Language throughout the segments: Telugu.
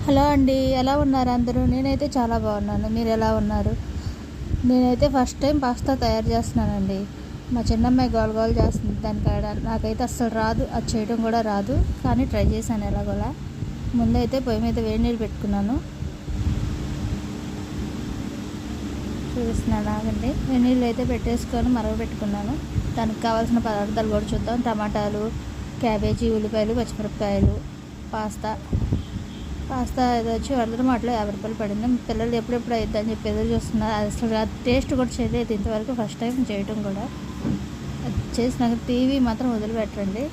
హలో అండి, ఎలా ఉన్నారు అందరూ? నేనైతే చాలా బాగున్నాను. మీరు ఎలా ఉన్నారు? నేనైతే ఫస్ట్ టైం పాస్తా తయారు చేస్తున్నానండి. మా చిన్నమ్మాయి గోల గోల చేస్తుంది దానికాడ. నాకైతే అస్సలు రాదు, అది చేయడం కూడా రాదు, కానీ ట్రై చేశాను ఎలాగోలా. ముందైతే పొయ్యి మీద వేడి నీళ్ళు పెట్టుకున్నాను. చూపిస్తున్నాను ఆగండి. వేడి నీళ్ళు అయితే పెట్టేసుకొని మరగబెట్టుకున్నాను. దానికి కావాల్సిన పదార్థాలు కూడా చూద్దాం. టమాటాలు, క్యాబేజీ, ఉల్లిపాయలు, పచ్చిమిరపకాయలు, పాస్తా ఇది వచ్చి మాటలో 50 రూపాయలు పడింది. పిల్లలు ఎప్పుడెప్పుడు అయిద్ది అని చెప్పి ఎదురు చూస్తున్నారు. అసలు ఆ టేస్ట్ కూడా చేయలేదు ఇంతవరకు, ఫస్ట్ టైం చేయటం కూడా. అది చేసినాక టీవీ మాత్రం వదిలిపెట్టండి.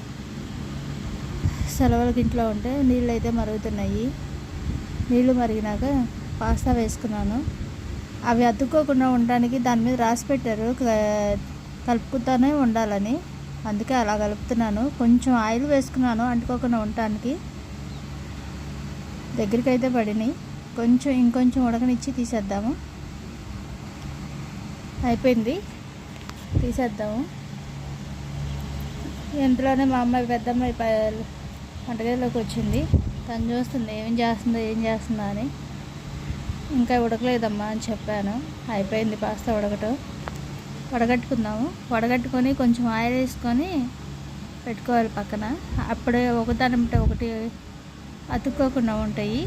సెలవులకి ఇంట్లో ఉంటే నీళ్ళు అయితే మరుగుతున్నాయి. నీళ్ళు మరిగినాక పాస్తా వేసుకున్నాను. అవి అతుక్కోకుండా ఉండడానికి దాని మీద రాసి పెట్టారు కలుపుకుతూనే ఉండాలని, అందుకే అలా కలుపుతున్నాను. కొంచెం ఆయిల్ వేసుకున్నాను అంటుకోకుండా ఉండటానికి. దగ్గరికి అయితే పడినాయి. ఇంకొంచెం ఉడకనిచ్చి తీసేద్దాము. అయిపోయింది, తీసేద్దాము. ఇంట్లోనే మా అమ్మాయి పెద్దమ్మాయి వంటగదిలోకి వచ్చింది. తను చూస్తుంది ఏం చేస్తుందా అని. ఇంకా ఉడకలేదమ్మా అని చెప్పాను. అయిపోయింది పాస్తా వడగట్టుకొని కొంచెం ఆయిల్ వేసుకొని పెట్టుకోవాలి పక్కన. అప్పుడే ఒకదానింటే ఒకటి అతుక్కోకుండా ఉంటాయి.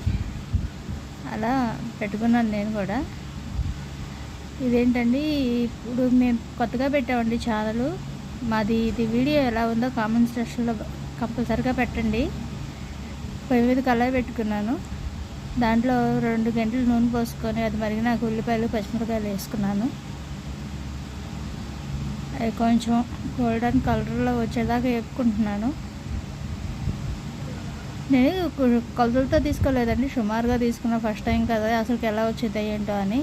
అలా పెట్టుకున్నాను నేను కూడా. ఇదేంటండి, ఇప్పుడు మేము కొత్తగా పెట్టామండి ఛానల్ మాది. ఇది వీడియో ఎలా ఉందో కామెంట్ సెక్షన్లో కంపల్సరిగా పెట్టండి. పొయ్యి మీద కళాయి పెట్టుకున్నాను. దాంట్లో 2 గంటలు నూనె పోసుకొని అది మరిగినాక ఉల్లిపాయలు, పచ్చిమిరపకాయలు వేసుకున్నాను. అవి కొంచెం గోల్డెన్ కలర్లో వచ్చేదాకా వేపుకుంటున్నాను. నేను కొలతలతో తీసుకోలేదండి, సుమారుగా తీసుకున్న. ఫస్ట్ టైం కదా, అసలుకి ఎలా వచ్చింది ఏంటో అని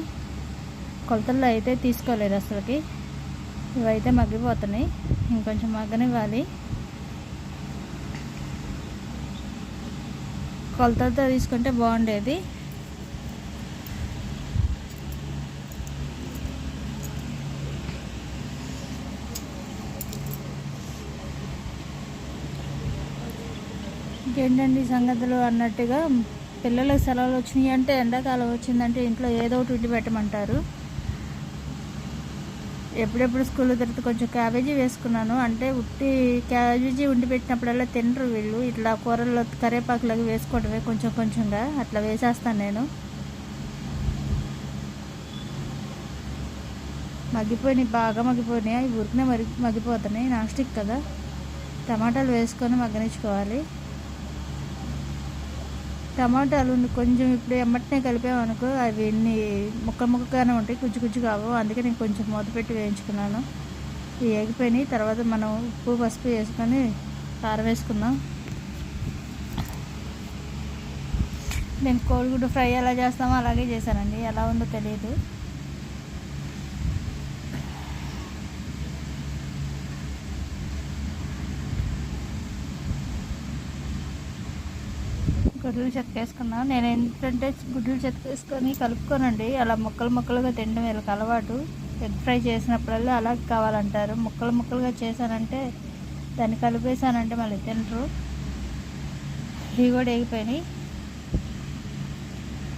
కొలతల్లో అయితే తీసుకోలేదు అసలుకి. ఇవైతే మగ్గిపోతున్నాయి, ఇంకొంచెం మగ్గనివ్వాలి. కొలతలతో తీసుకుంటే బాగుండేది. ఇంకేంటండి సంగతులు అన్నట్టుగా, పిల్లలకు సెలవులు వచ్చినాయి అంటే, ఎండాకాలం వచ్చిందంటే ఇంట్లో ఏదో ఒకటి వండి పెట్టమంటారు. ఎప్పుడెప్పుడు స్కూల్ తిరిగితే కొంచెం క్యాబేజీ వేసుకున్నాను. అంటే ఉట్టి క్యాబేజీ వండి పెట్టినప్పుడల్లా తినరు వీళ్ళు. ఇట్లా కూరల్లో కరివేపాకులాగా వేసుకోవడమే కొంచెంగా అట్లా వేసేస్తాను నేను. బాగా మగ్గిపోయినాయి. అవి ఉరికినే మగ్గిపోతున్నాయి, నాన్ స్టిక్ కదా. టమాటాలు వేసుకొని మగ్గనిచ్చుకోవాలి. టమాటాలు కొంచెం ఇప్పుడు ఎమ్మటనే కలిపామనుకో అవి ఎన్ని ముక్కగానే ఉంటాయి, గుజ్జు కావు. అందుకే నేను కొంచెం మూత పెట్టి వేయించుకున్నాను. ఇవి ఎగిపోయినాయి. తర్వాత మనం ఉప్పు, పసుపు వేసుకొని కారం వేసుకుందాం. నేను కోడిగుడ్డు ఫ్రై ఎలా చేస్తామో అలాగే చేశానండి. ఎలా ఉందో తెలియదు. గుడ్డలు చెక్కేసుకున్నాను. నేను ఏంటంటే గుడ్డలు చెక్కేసుకొని కలుపుకోనండి. అలా ముక్కలుగా తినడం వీళ్ళకి అలవాటు. ఎగ్ ఫ్రై చేసినప్పుడల్లా అలా కావాలంటారు. ముక్కలుగా చేశానంటే, దాన్ని కలిపేసానంటే మళ్ళీ తినరు. ఇవి కూడా వేగిపోయినాయి.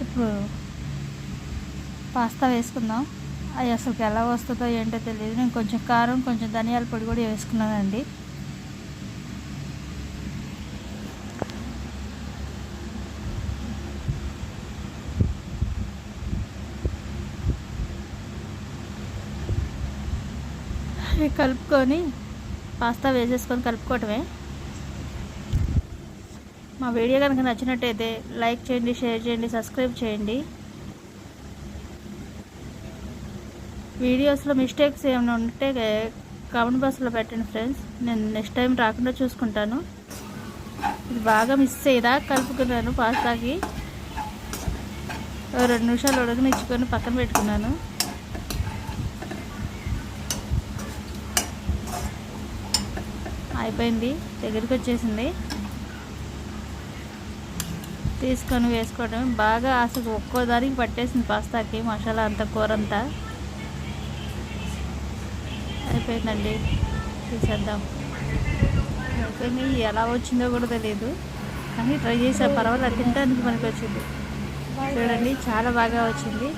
ఇప్పుడు పాస్తా వేసుకుందాం. అది అసలుకి ఎలా వస్తుందో ఏంటో తెలియదు. నేను కొంచెం కారం, కొంచెం ధనియాల పొడి కూడా వేసుకున్నానండి. కలుపుకొని పాస్తా వేసేసుకొని కలుపుకోవటమే. మా వీడియో కనుక నచ్చినట్టయితే లైక్ చేయండి, షేర్ చేయండి, సబ్స్క్రైబ్ చేయండి. వీడియోస్లో మిస్టేక్స్ ఏమైనా ఉంటే కామెంట్ బాక్స్లో పెట్టండి ఫ్రెండ్స్. నేను నెక్స్ట్ టైం రాకుండా చూసుకుంటాను. ఇది బాగా మిస్ అయ్యేదా కలుపుకున్నాను. పాస్తాకి 2 నిమిషాలు ఉడకనిచ్చుకొని పక్కన పెట్టుకున్నాను. అయిపోయింది, దగ్గరికి వచ్చేసింది. తీసుకొని వేసుకోవడం బాగా అసలు ఒక్కో దానికి పట్టేసింది పాస్తాకి మసాలా అంతా, కూర అంతా. అయిపోయిందండి, తీసేద్దాం. అయిపోయింది. ఎలా వచ్చిందో కూడా తెలియదు. కానీ ట్రై చేసా, పర్వాలేదు, తినడానికి మనకి వచ్చింది. చూడండి చాలా బాగా వచ్చింది.